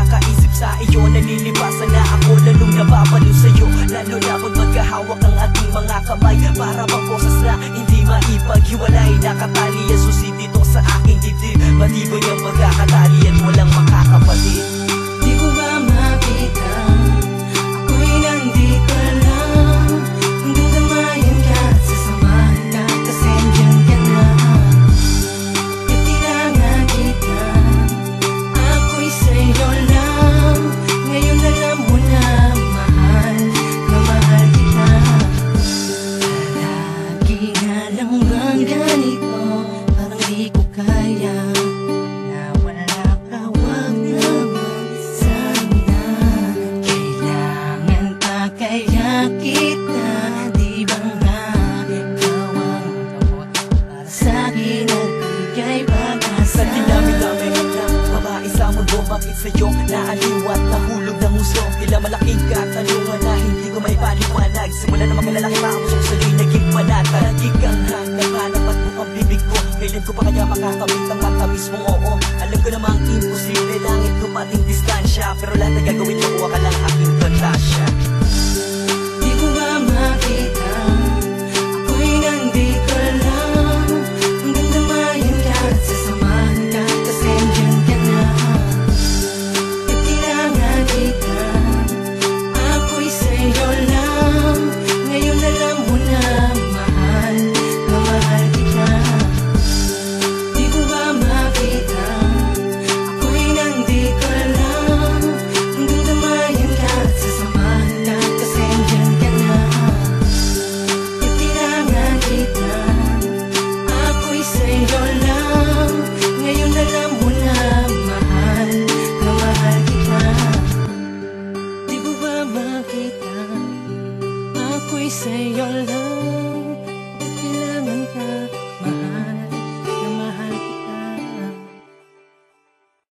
nakakaisip sa iyo. Nalilipasan na ako, lalong nababalo sa'yo. Lalo na pag magkahawak ang ating mga kamay. Para bang boses na hindi maipaghiwalay. Nakatali ang susi dito sa aking dibdib. Matibay ang magkakatali at walang makakapatid. Di ko ba makita, ako'y nandito lang. Hanggang damayan ka at sasamahan ka, kasi andyan ka na. At kailangan kita, ako'y sa'yo lang. Ngayon alam mo na, mahal na mahal kita. Lagi na lang bang ganito, parang di ko kaya. Kaya kita, di ba nga ikaw ang gamot para sa'kin at bigay pag-asa. Sa dinami-dami ng babae sa mundo, bakit sa'yo naaliwat, nahulog ng husto? Tila malaking katanungan na hindi ko may paliwanag. Simula na magkalalaki pa ang usok sa'yo'y naging panata. Lagi kang hanap-hanap at bukang bibig ko. Kailan ko pa kaya makakamit ang matamis mong oo? Alam ko namang imposible, langit ko pating distansya. Pero lahat na gagawin ko, ka lang aking paglasya. Di ko ba makita, ako'y nandito lang. Hanggang damayan ka at sasamahan ka, kasi andyan ka na. At kailangan kita, ako'y sa'yo lang. Ngayon alam mo na, mahal na mahal kita. Di ko ba makita, ako'y nandito lang. Hanggang damayan ka at sasamahan ka, kasi andyan ka na. At kailangan kita, ako'y sa'yo lang. Ngayon alam mo na, mahal na mahal kita. Di ko ba makita, ako'y sa'yo lang.